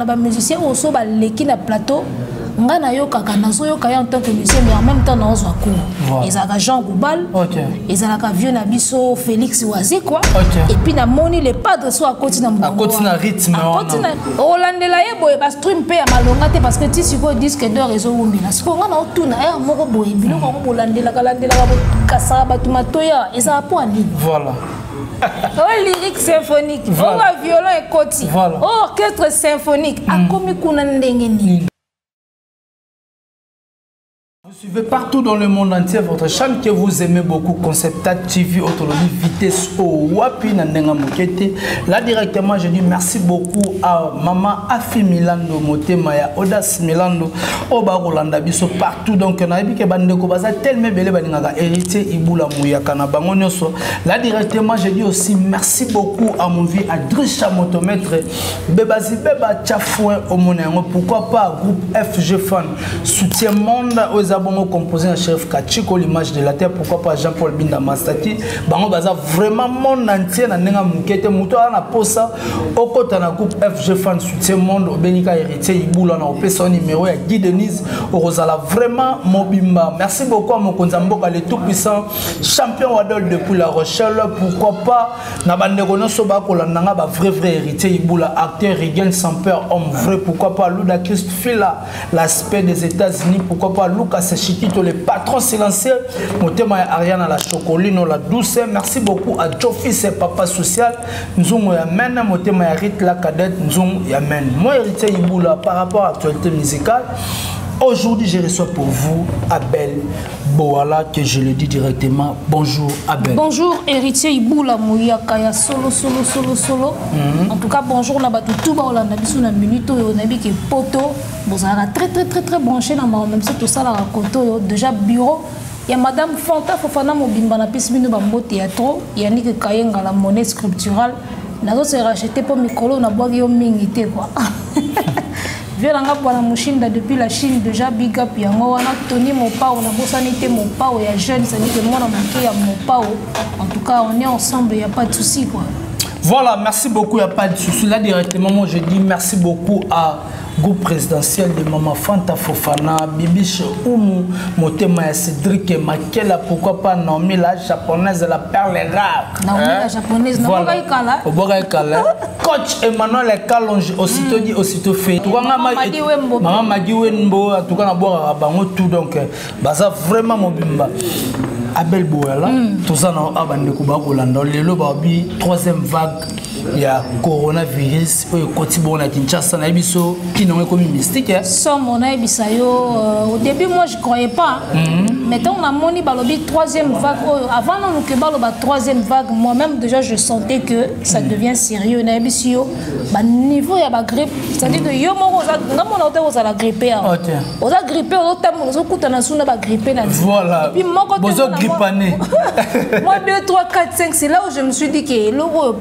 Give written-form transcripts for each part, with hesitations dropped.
na ba musicien oso ba leki na plateau ngana yo kaka nazo yo kaya en tant que musicien mais en même temps na ozo cours ezaka Jean Goubal ezalaka vieux na biso Félix Oazé quoi et puis na moni le padre so akoti na mbongo akoti na rythme akoti na olandela ye boye ba stream pe ya malonga te parce que ti siko disque d'or ezo wumela siko ngana otuna ya moko boye biloko ngo bolandela kalandela ba kasara batuma toya ezala po ani voilà. Oh, lyrique symphonique, oh, violon et koti, oh, orchestre symphonique, a komi kuna ndengeni. Vous suivez partout dans le monde entier votre chaîne que vous aimez beaucoup, Concepta TV, Autonomie, Vitesse, Wapi, Nandenga Mokete. Là directement, je dis merci beaucoup à Maman Afi Milando, Motemaya, Odas Milando, Oba Rolanda Biso, partout. Donc, on a dit que Bandeko Baza, tellement belle Bandinga, héritier Iboula Mouyakana, Bangonioso. Là directement, je dis aussi merci beaucoup à mon vie, à Drisha Motomètre, Bebazi Beba Tchafouin, Omonengo, pourquoi pas, groupe FG Fan, soutien monde aux abonnés composé un chef Kachiko, l'image de la terre, pourquoi pas Jean-Paul Binda Mastati, Bango Baza vraiment monde entier, Nanenga Moukete, Moutoa, na Posa, Okota na groupe FG Fan, soutien monde, Obenika héritier, Iboula, na Opé son numéro, à Guy Denise, Orozala, vraiment Mobimba. Merci beaucoup à Mokonzamboka, le tout puissant, champion Wadol depuis La Rochelle, pourquoi pas, Nabandegono Soba, Kolandanga, vrai héritier, Iboula, acteur, Rigen, sans peur, homme vrai, pourquoi pas Luda Christ Fila, l'aspect des États-Unis, pourquoi pas Lucas Chiquito, le patron silencieux, Motema Ariana la Chocolino, la douceur. Merci beaucoup à Jofi, c'est papa social. Nous avons Yamen, Motema Yarit, la cadette, nous avons Yamen. Moi, héritier Iboula, par rapport à l'actualité musicale, aujourd'hui, je reçois pour vous Abel Boala, que je le dis directement. Bonjour Abel. Bonjour héritier Iboula Mouyakaya, solo. En tout cas, bonjour Nabatu Touba, on a vu une minute, on a vu que Poto, vous avez très branché dans ma même si tout ça, la raconte déjà bureau. Il y a Madame Fanta Fofana Mobimba na pismino bambo théâtre, il y a Nick Kayenga la monnaie sculpturale. Nazo se racheté pour Mikolo, na bois yo mingité quoi. Violanga pour la machine depuis la Chine déjà big up yango wana Tony Mopao on a bosanité Mopao il y a jeune ça dit que moi on a manqué à Mopao. En tout cas on est ensemble, il n'y a pas de souci quoi. Voilà, merci beaucoup, il n'y a pas de souci. Là directement moi je dis merci beaucoup à groupe présidentiel de Maman Fanta Fofana, Bibiche Oumou, Motema Cédric Makela, pourquoi pas Naomi la japonaise, la perle rare. Naomi la japonaise, voilà. Coach Emmanuel Kalonge, aussitôt dit, aussitôt fait. Maman Madi Wenbo, en tout cas, on a bango tout, donc, ça vraiment mon bimba. Abel Boala, tout ça, on a bandé Koubakolanda, le lobabi, troisième vague. Il y a coronavirus, qui n'ont comme mystique. Au début, moi je ne croyais pas. Maintenant, on a moni balobi troisième vague. Avant la troisième vague, moi-même déjà je sentais que ça devient sérieux. Niveau il y a la grippe. C'est-à-dire que yo mo on a grippé. On a grippé, on a grippé. Voilà. Et puis moi 2, 3, 4, 5, c'est là où je me suis dit que l'euro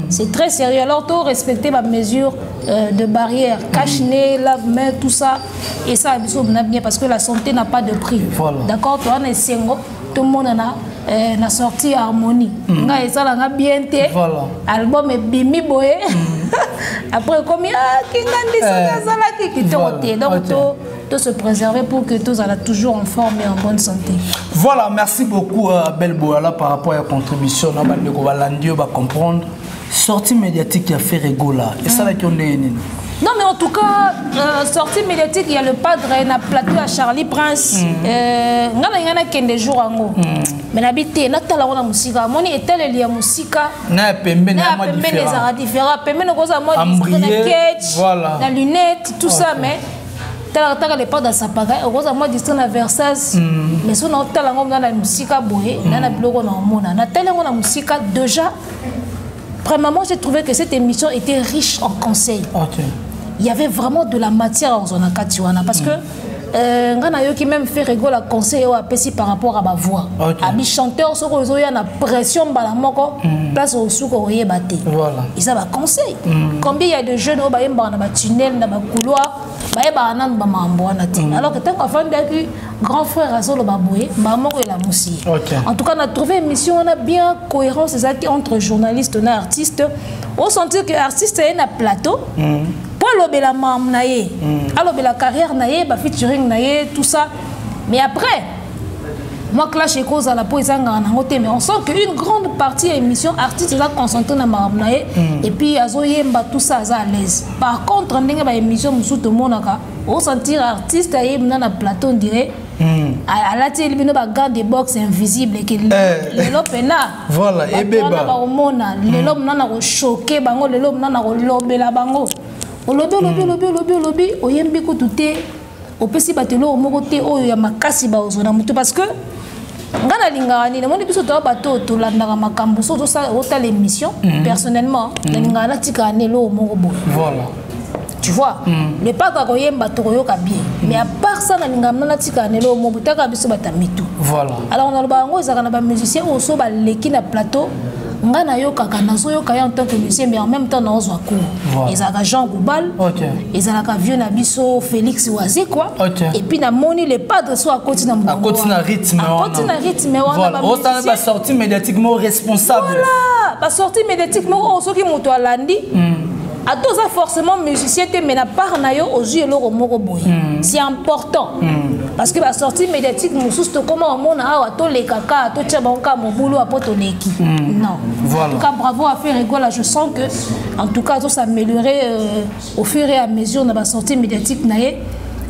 c'est très sérieux. Alors, tout respecter ma mesure de barrière, cache-nez, lave-main, tout ça. Et ça, bien parce que la santé n'a pas de prix. Voilà. D'accord, toi, on est single, tout le monde a sorti Harmonie. Et ça, on a bien été. Voilà. Album est bimi boé. Après, comme il y a donc, tout se préserver pour que tous soient toujours en forme et en bonne santé. Voilà, merci beaucoup Abel Boala par rapport à la contribution. On va comprendre. Sortie médiatique qui a fait rigola. Et ça, là, qui on est. Non, mais en tout cas, sortie médiatique, il y a le padre, il y a plateau à Charlie Prince. Il y a des jours en haut. Mais l'habité, il y a la musique. Moi, il y a la musique. Il y a des différents. La lunette, tout ça. Mais il y a pas sa pagaille. Heureusement, il y a Versace. Mais si on a la musique, il y a la musique déjà. Premièrement, j'ai trouvé que cette émission était riche en conseils. Okay. Il y avait vraiment de la matière en zone Katiwana parce que qui même fait rigoler à conseil par rapport à ma voix. Okay. À mes chanteurs, il y a une pression place au souk au yébate. Voilà. Ils ont un conseil. Combien il y a de jeunes qui ont un tunnel, dans un couloir, alors que tant qu'on fait grand frère à Solo Baboué, maman et la moussi. En tout cas, on a trouvé une émission, on a bien cohérence entre journalistes et artistes. On sentit que l'artiste est un plateau. pour alobela mam na ye alobela carrière na ye ba featuring na ye tout ça mais après moi clash et cause à la poésie mais on sent qu'une grande partie de l'émission artiste est concentrée dans mam na ye et puis azoyemba tout ça à l'aise par contre ndenge ba émission musuto monaka on sentir artiste ayemna na plateau on dirait à la télé bino ba garde de boxe invisible que lelo pena voilà et beba ba omona lelo mnana ko choquer bango lelo mnana ko lobela bango olobi oyembi ko tuté opesi batelo moko te oyo ya makasi ba ozona mutu parce que ngana lingara ni moni biso to bato to landaka makambo so ça ota l'émission personnellement lingara la tika nelo moko bo voilà tu vois le pas ka koyemba to koyoka bien mais à part ça na lingara na tika nelo moko taka biso batamitu voilà alors on a le bango ezaka na ba musicien o so ba leki na plateau ngana yoka kana so yoka en tant que musicien mais en même temps na ozwa cours ezaka Jean Goubal ezaka vieux na biso Félix Oazé quoi et puis na moni le padre so à côté na mbongo à côté na rythme voilà on t'a pas sorti médiatiquement responsable voilà pas sorti médiatiquement so ki moto alandi a tous forcément musicien mais na part na yo aux yeux loro moko boy c'est important parce que la sortie médiatique mususu to comment on a awa to le kaka to tcha banka mon boulot à poto leki non voilà. En tout cas bravo à faire rigole je sens que en tout cas tout s'améliorer au fur et à mesure de la sortie médiatique naé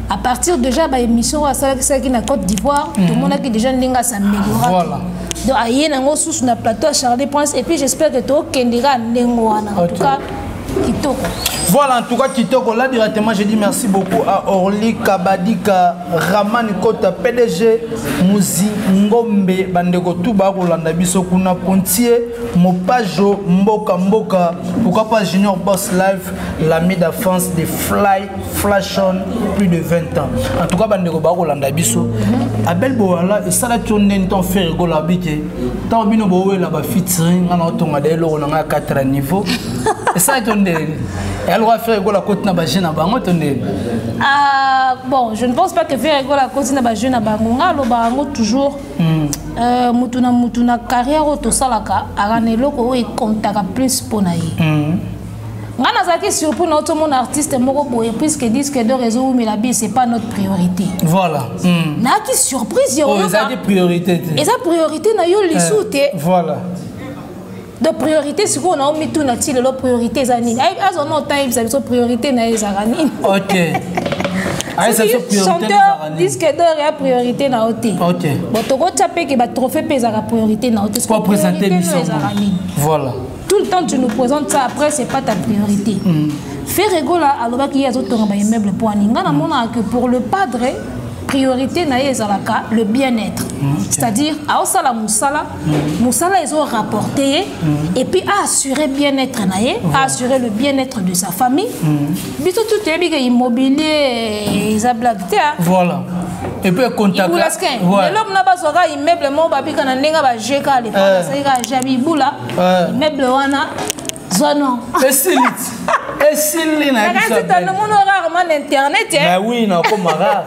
à partir déjà ba émission à ça qui na Côte d'Ivoire tout le monde a déjà n'inga s'améliorer voilà donc aye na ngo sous na plateau Charlie Prince et puis j'espère que to kendira n'engwana en tout cas Kitoko. Voilà, en tout cas, Kitoko, là directement, je dis merci beaucoup à Orly Kabadika, Raman Kota, PDG, Mouzi, Ngombe, Bandeko, Touba, Rolanda, Bisokuna, Pontier, Mopajo, Mboka, pourquoi pas Junior Boss Life, l'ami d'enfance de Flash On, plus de 20 ans. En tout cas, Bandeko, Rolanda, Biso, Abel Boala, et ça, là, tu as fait rigoler à Biké, tant que tu as fait featuring, on a 4 niveaux. Et ça, elle va faire rigoler à côté de la jeune à Bango. Bon, je ne pense pas que faire rigoler à côté de la jeune à Bango, toujours, Mutuna carrière au Tosalaka, Aranelo, où il compte plus pour naï. On a surpris notre mon artiste puisque disent que de réseau mais la vie c'est pas notre priorité. Voilà. Na qui surprise yo. Oh, ça des priorités. Et sa priorité na yo lisouté. Voilà. De priorité ce qu'on a mis tout natil la priorité zanine. As on a time ça priorité na zanine. OK. Ah ça priorité zanine. Disque d'or et priorité na oté. OK. Bon to go taper que ba trophée pesa priorité na oté. Pour présenter mission. Voilà. Tout le temps tu nous présentes ça après c'est pas ta priorité. Faire rigoler alors qu'il y a d'autres immeubles pour ninga na mona que pour le padre priorité na ezalaka le bien-être. C'est-à-dire à osala musala ils ont rapporté et puis à assurer bien-être naé, à assurer le bien-être de sa famille. Bito tout est bien immobilier et blague. Voilà. Et puis contact. L'homme n'a pas soga immeuble mon babi kana nenga ba jeka le fa ça ira jabi bula immeuble wana zono. Et s'il n'a pas de rarement internet. Mais oui, non, comme rare.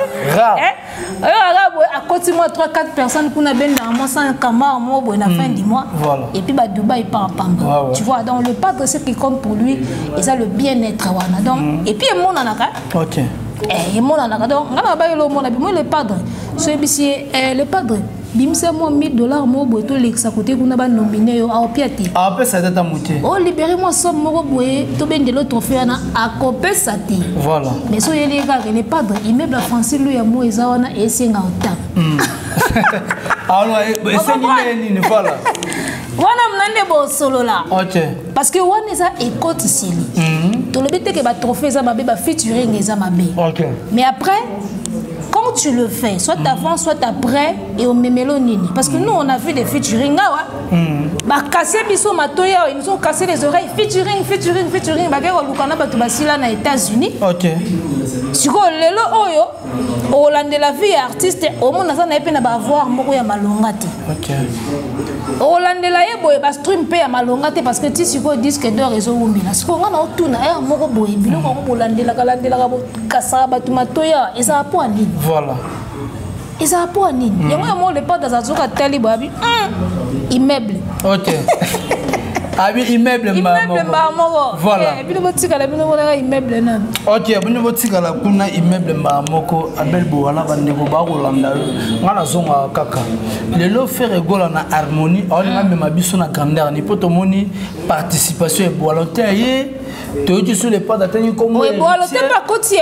À côté de moi, 3-4 personnes qui ont bien dans 100 camarades à la fin du mois. Et puis, Dubaï part en tu vois, donc le padre, c'est ce qui compte pour lui. Et ça, le bien-être. Et puis, il y a mon anaka. Ok. Et mon anaka. Donc, le padre. Le padre. Bimsa moi $1000 mo boto lexa côté kuna ba nominé yo a piati a pe ça tata muté oh libérez moi somme mo boye to ben de l'autre trophée na a copé ça ti voilà mais so yeli ga les padre immeuble français lui ya mo ezawana et senga ota alors c'est ni voilà wana mnande bo solo là OK parce que wana eza écoute ici to le bete que ba trophée za mabe ba featuring eza mabe OK mais après quand tu le fais, soit avant, soit après, et au mémélonini. Parce que nous, on a vu des featuring. Bah, casser biso matoya, ils nous ont cassé les oreilles. Featuring. Bah, aux États-Unis. Ok. Si vous avez au Hollande de la vie artiste, au monde, on a voir Mokoya Malongati. Ok. Au Hollande de la vie, bah, stream paye à Malongati parce que si vous disque de réseau ou mina. Si vous avez tout, Moko Boy, Bilo, Hollande de la Kassa, Batumatoya, et ça a point ligne. Voilà. Et ça a point ligne. Il y a moi, le pas dans un truc à Talibabi. Immeuble. Ok. Abi immeuble Mbamoko. Voilà. Et puis nous tika la bino na immeuble na. OK, bino tika la kuna immeuble Mbamoko Abel Boala bandeko ba kolanda. Ngana zonga kaka. Lelo faire gola na harmonie, on a même biso na grandeur ni poto moni participation et volontaire. Tu sur les pas d'atteindre comme oui, bon, alors t'es pas côtier.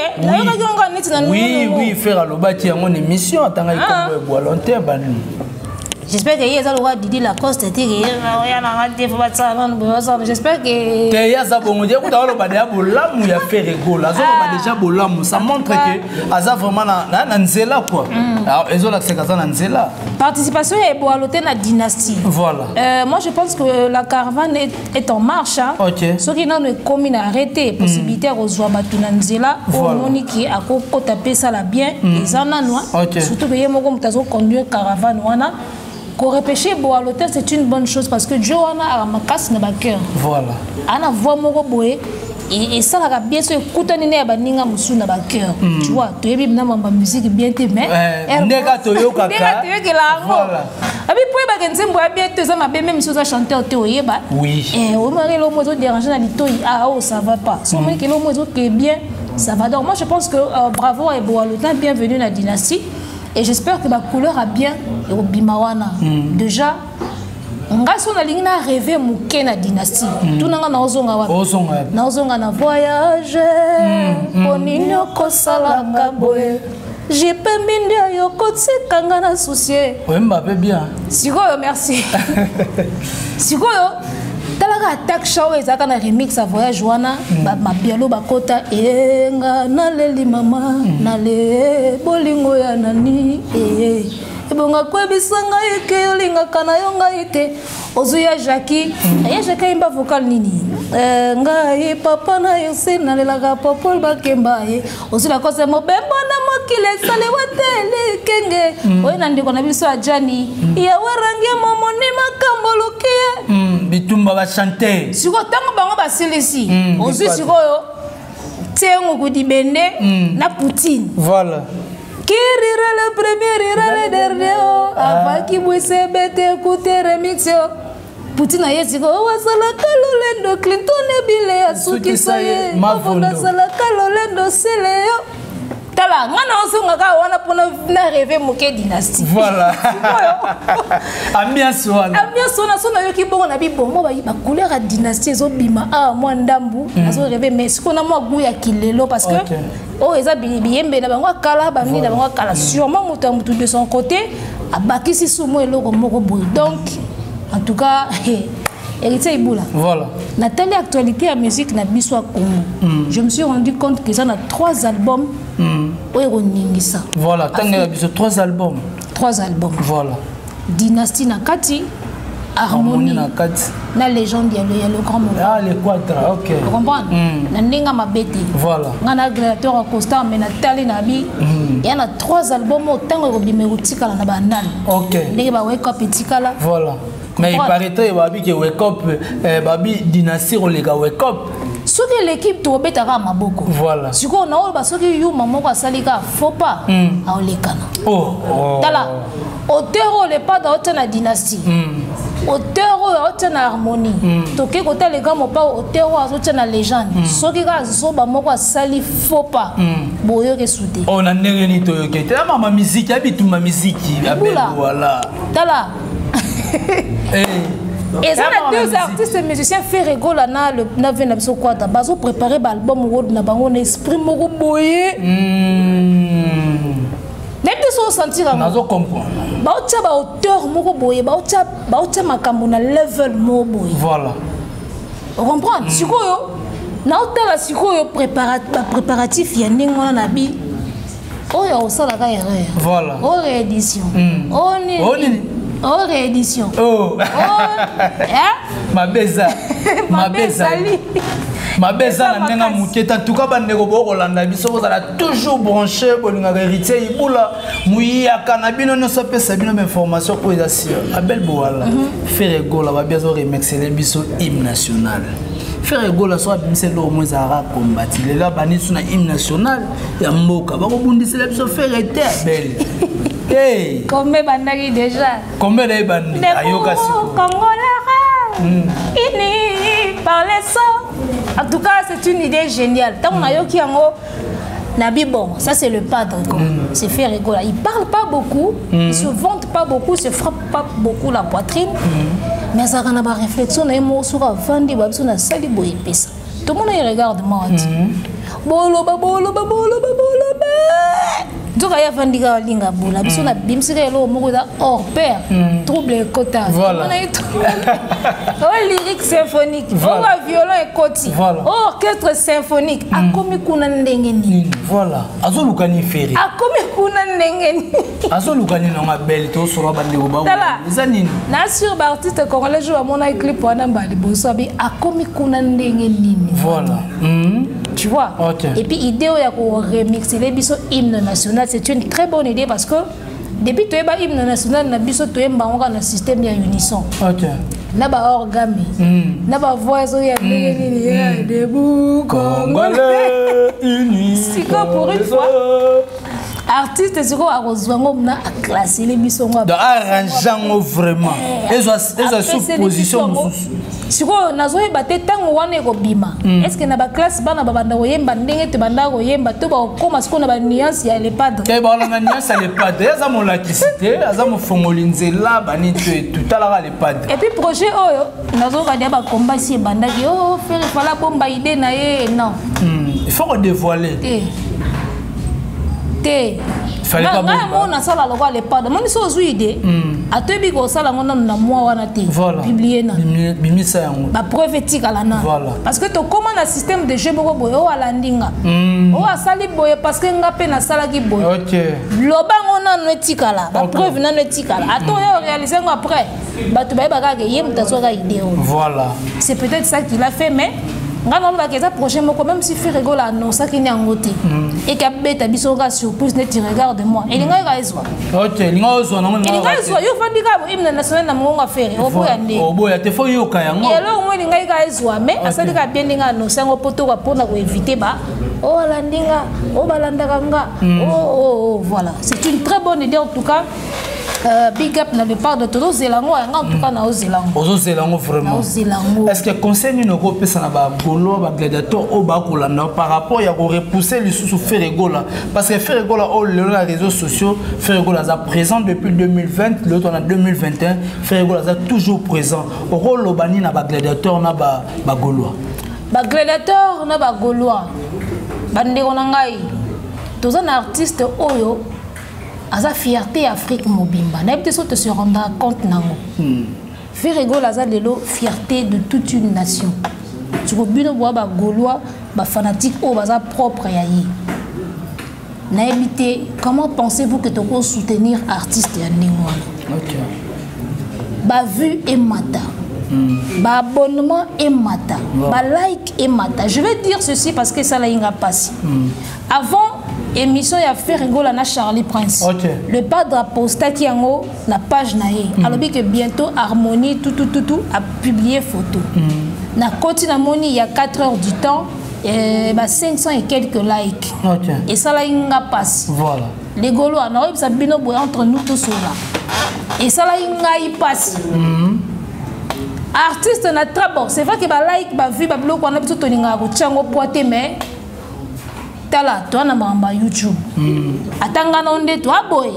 Oui, faire à l'obati à mon émission, attends, comme volontaire, j'espère que hier, ça Didi Lacoste était j'espère que. Ça montre que Aza vraiment Nanzela quoi. Alors, ils ont l'accès à Nanzela. Participation et boaloté na dynastie. Voilà. Moi, je pense que la caravane est en marche. OK. Ce qui n'a pas commis arrêté possibilité aux Zouabatu Nanzela, au Moniki à Koko taper ça la bien, les ananois. Surtout que Yemoko Mutazo conduire caravane wana. Korepêcher boaloté c'est une bonne chose parce que Dieu wana a ma casse na cœur. Voilà. Ana voix moko boé. Et ça la bien sûr écouter nene ba ninga musu na ba cœur. Tu vois, tu es bien ma musique bien te mais ndeka toyo kaka. Voilà. Abi pour ba kenzembo bien te ça ma bien même si ça chanteur te oyeba. Oui. O mari lo mozo déranger na litoi ah oh ça va pas. So mari que lo mozo que bien ça va. Donc moi je pense que bravo et Boalota bienvenue na dynastie et j'espère que ma couleur a bien et au bimawana. Déjà ngaso na lingi na rêver muke na dynastie tout nanga na ozonga wa na ozonga na voyage onino ko sala kaboye j'ai pas minde yo kotsi kanga na soucier oui Mbappé bien sikoyo merci sikoyo talaka attaque show ezaka na remix à voyage wana ma bialo bakota enga na leli mama na le bolingo ya nani bonga kwebisanga yeke yolinga kana yonga ite ozuya Jackie ya Jackie imba vocal nini ngai papa na yose na lelaka papa bakemba ye ozula kose mobembo na mokile sale watele kenge oye na ndiko na biso ajani ya warangia momoni makambo lukie bitumba ba chanter siko tango bango basilisi ozu sikoyo tengo kudibende na Poutine voilà. Qui rira le premier, rira le dernier. Avant qu'il puisse écouter remix. Poutine a dit que wasala kalolendo Clinton e bile asuki saye. Mavonda sala kalolendo seleo. Tala ngana osonga ka wana pona na rêver moke dynastie. Voilà. Ambiance wana. Ambiance wana sona yoki bongo na bibongo ba couleur à dynastie ezo bima moi ndambu azo rêver mais ce qu'on a moi goût ya kilelo parce que oh eza biyembe na bango kala ba mini na bango kala sûrement mutu de son côté abakisi sumo eloko moko boy donc en tout cas Héritier Iboula. Voilà. Nathalie actualité à musique na biso Congo. Je me suis rendu compte que ça a 3 albums. Ça. Voilà, t'as 3 albums. 3 albums. Voilà. Dynastie Nakati, Harmonie Nakati. La légende, il y a le grand moment. Ah, les 4, ok. Vous comprenez? Nandenga Mabete. Voilà. Ngana Gladiateur en constant, mais Nathalie Nabi. Il y en a 3 albums autant que Bimerutika na banane. Ok. Ndeba wake up etikala. Voilà. Mais il paraît que wake up, babi dynastie on les wake up. Ce que l'équipe to betara maboko. Voilà. Si on a ba ce que you maman ko salika faut pas a olekana. Oh. Tala. Auteur le pas dans la dynastie. Auteur au na harmonie. Toke ko tele ga mo pas auteur au na légende. Ce que ga so ba moko sali faut pas. Boyo ke soute. On a ndenge to yoke. Tala mama musique habitu ma musique. Voilà. Tala. Et ça, les 2 artistes et musiciens fait rigolo na le 9e épisode quoi ta bazo préparer l'album World na bango esprit moko boyé même de se sentir à nazo comprendre ba otia ba auteur moko boyé ba otia makambo na level moko boyé voilà on comprend sikoyo na otala sikoyo préparatif ya ndingo na bi oyo osala ka erreur voilà o réédition oh réédition. Oh. Ma beza. Ma beza. Ma beza na nenga muketa tuka bandeko boko landa biso kozala toujours branché bolinga héritier ibula muya kanabino no sope sabino information ko eza sur Abel Boala faire gola ba biazo remixer biso hymne national. Faire gola so abimse lo mwezara combattre les gars bani suna hymne national ya mboka bako bundisela biso faire était Abel. Hey. Combien bandagi déjà? Combien de bandits? Ayoka siko. Congolais. Ini parler ça. En tout cas, c'est une idée géniale. Tant qu'on a eu qui en haut, Nabi, bon, ça c'est le padre. C'est fait rigoler. Il parle pas beaucoup, il se vante pas beaucoup, il se frappe pas beaucoup la poitrine. Mais ça a une réflexion, il y a un sur la fin de la salle de boy. Tout le monde regarde moi. Bolo, bolo, bolo, bolo, bolo. Donc, il y a un linga bola. Il y a un hors pair. Trouble quota. Voilà. Un lyrique symphonique. Un violon et côté. Orchestre symphonique. A comme kuna ndengeni. Voilà. Azo lukani feri. A comme kuna ndengeni. Azo lukani na belle to sur la bande oba. Zanini. Na sur artiste congolais joue à mon clip pour un bali bosabi. A comme kuna ndengeni. Voilà. Tu vois. Okay. Et puis l'idée de remixer les biso hymne national, c'est une très bonne idée parce que depuis que tu as hymne national, na biso tu as un système de unisson. Ok. Na ba orgami. Na ba voix ya debout congolais unis. C'est quoi pour une fois? Artiste, c'est quoi à classer les biso de arrangeant vraiment. Ils ont position. Si vous n'avez pas de temps, est-ce que na classe bana babanda oyemba ndenge te banda oyemba to ba koma ce qu'on a nuance ya les padres. Ke ba na nuance ya les padres. Eza mon laïcité, eza mon fongolinzela bani tout à l'heure les padres. Et puis projet oyo nazo ka dia ba combat si banda ki oh faire fala bomba idée na ye non. Il faut dévoiler. Fallait pas bon. On a ça là les padres. Moi ils ont idée. A te bi ko ça là on a moi wana te. Publier na. Bimisa yango. Ba preuve éthique à la na. Parce que to comment un système de jeu boko boyo ala ndinga. O asali boye parce que ngape na sala ki boye. OK. Loba on a no éthique là. Ba preuve na no éthique là. Ato yo réaliser après. Ba to ba ka ke yem ta so ka idée. Voilà. C'est peut-être ça qu'il a fait mais ngana ba keza projet moko même si fait rigole annonce qui ni ngote et ka beta biso ka surprise net regarde moi et linga ka ezwa. OK, linga ezwa na ngana. Linga ezwa yo fandika bo hymne national na monga faire oboya nde. Oboya te fo yo ka yango. Et alors moi linga ka ezwa mais asali ka bien linga annonce ngo poto ka pona ko éviter ba oh landinga oh balanda kanga oh voilà. C'est une très bonne idée en tout cas. Big up dans le parc de Toto Zelango, en tout cas dans Zelango. Ozo Zelango vraiment. Est-ce que conseil nous repose ça na ba golo ba gladiateur au ba kolanda par rapport ya ko repousser les sous faire rigola parce que faire rigola au les réseaux sociaux faire rigola ça présent depuis 2020 l'autre en 2021 faire rigola ça toujours présent au rôle bani na ba gladiateur na ba golois. Ba gladiateur na ba golois. Bande konangai. Tous un artiste oyo Aza fierté Afrique mobimba. N'habite so te se rendre compte nango. Faire rigolo aza lelo fierté de toute une nation. Tu peux bien voir ba gaulois, ba fanatique o baza propre ya yi. N'habite comment pensez-vous que tu peux soutenir artiste ya ndengwana? OK. Ba vue et mata. Ba abonnement et mata. Ba like et mata. Je vais dire ceci parce que ça la inga passe. Avant émission ya fait rigolo na Charlie Prince. OK. Le padre a posté qui en haut la page naé. Alors que bientôt Harmonie tout a publié photo. Na côté na moni il y a 4 heures du temps et 500 et quelques likes. OK. Et ça là inga passe. Voilà. Les golo on a ça bino boy entre nous tous là. Et ça là inga y passe. Artiste na trabo, c'est vrai que ba like ba vu ba blog on a biso toninga ko tchango poité mais tala to na mamba YouTube atanga na onde to aboy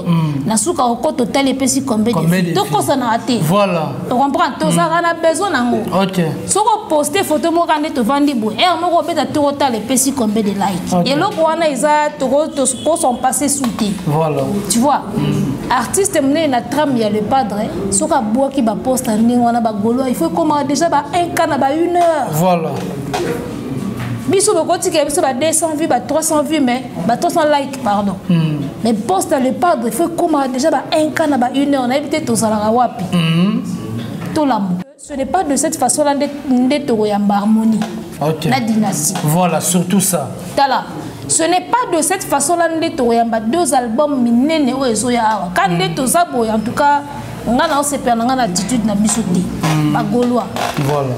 na suka ko total epesi combien de to ko ça na raté voilà tu comprends to ça na besoin nango. OK soko poster photo mo kande to vandi boy et mo ko beta to total epesi combien de like et loko wana isa to ko son passé souté voilà tu vois artiste mené na trame ya le padre soka bois qui ba poster ndingo wana ba golo il faut comment déjà ba 1 cas na ba 1 heure voilà. Biso le côté qui a 200 vues, 300 vues, mais 300 likes, pardon. Mais poste le padre, il faut comment déjà un can à 1 heure, on a évité tout ça la wapi. Tout l'amour. Ce n'est pas de cette façon-là de harmonie. OK. La dynastie. Voilà, surtout ça. Tala. Ce n'est pas de cette façon-là de 2 albums minene ou ezoya. Quand de ça boy, en tout cas, on a aussi perdu une attitude na bisoté. Ba gaulois. Voilà.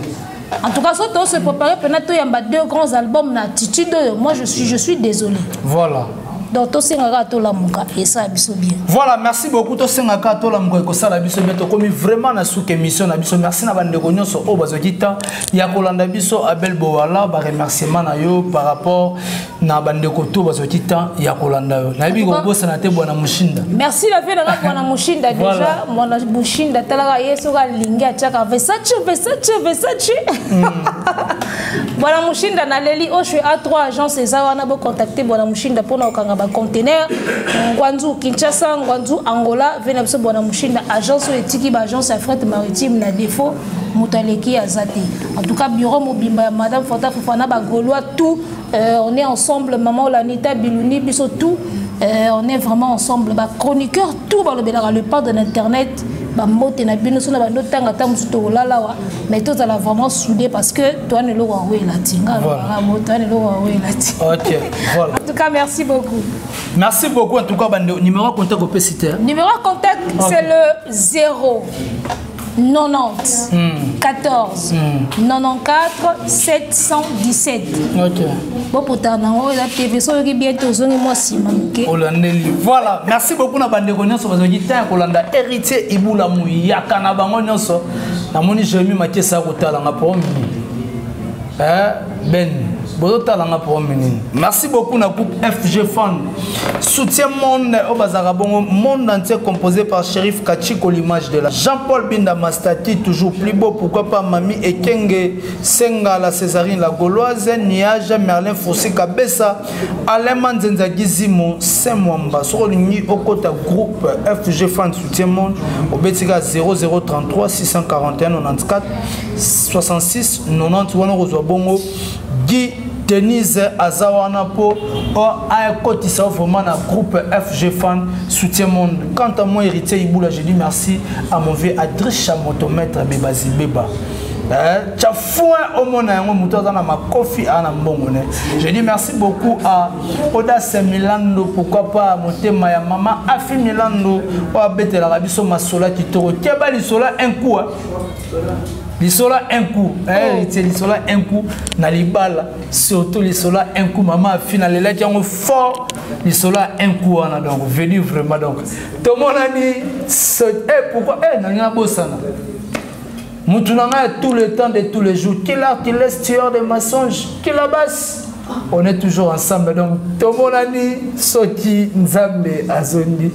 En tout cas, si on se prépare, peut-être il y a 2 grands albums, attitude. Moi, je suis désolé. Voilà. donc to senga to la muka et ça biso bien. Voilà, merci beaucoup to senga to la muka ko sala biso bien to komi vraiment na sous émission na biso. Merci na bande ko nyonso o bazokita ya kolanda biso Abel Bowala ba remerciement na yo par rapport na bande ko to bazokita ya kolanda yo. Na bi ko bossa na te bwana Mushinda. Merci la vie na bwana Mushinda déjà mwana Mushinda tala yeso ga linga chaka Versace. Bwana Mushinda na leli o chez A3 agence eza wana bo contacter Bwana Mushinda pour na okanga ba container Ngwanzu Kinshasa Ngwanzu Angola vena biso Bwana Mushinda agence etiki ba agence ya fret maritime na défaut mutaleki azati. En tout cas bureau mobimba madame Fanta Fofana ba Gaulois tout on est ensemble maman Lanita Bilouni biso tout on est vraiment ensemble ba chroniqueur tout ba le pas de l'internet ba mote na bino so na ba notanga ta musuto lalawa mais tout ala vraiment soudé parce que toi ne le wawe la tinga la moto ne le wawe la tinga. OK, voilà. En tout cas merci beaucoup. Merci beaucoup en tout cas bande numéro de contact au PCT. Numéro de contact c'est le 0 90 14 94 717. OK. Bon pourtant la TV so qui bientôt zongi moi sima OK. Voilà, merci beaucoup na bande ko nyonso bazoki ta kolanda héritier Ibula Muyaka na bango nyonso. Na moni jemi makesa ko tala nga pour Ben merci beaucoup na groupe FG Fan. Soutien monde au Bazarabongo, monde entier composé par Shérif Kachiko, l'image de la Jean-Paul Binda Mastati, toujours plus beau, pourquoi pas Mami Ekenge, Senga, la Césarine, la Gauloise, Niaja, Merlin Fossé, Kabessa, Alain Manzenza Gizimo, Saint-Mwamba, sur le au côté groupe FG Fan, soutien monde, au Betiga 0033 641 94 66 90, ou Bongo, Guy Denise Azawana po a cotisa vraiment na groupe FG Fan soutien monde. Quant à moi héritier Ibula, je dis merci à mon vieux Adricha motomètre Bebazi Beba. Tu fouin au monde à ma coffee à Nambongone. Je dis merci beaucoup à Oda Milando, pourquoi pas à Motema ya maman Afi Milando ou à Bete la Rabiso Masola qui te retient l'Isola un coup. L'isola un coup, c'est l'isola un coup, na libala, surtout l'isola un coup, maman a finalé là, tiens, fort, l'isola un coup, on a donc venu vraiment donc. Tout le monde a dit, pourquoi, n'a pas ça. Moutounanga tout le temps de tous les jours, qu'il a, qu'il laisse tueur de mensonges, qu'il la basse. On est toujours ensemble donc, tout le monde a dit, Soti Nzambe Azondi.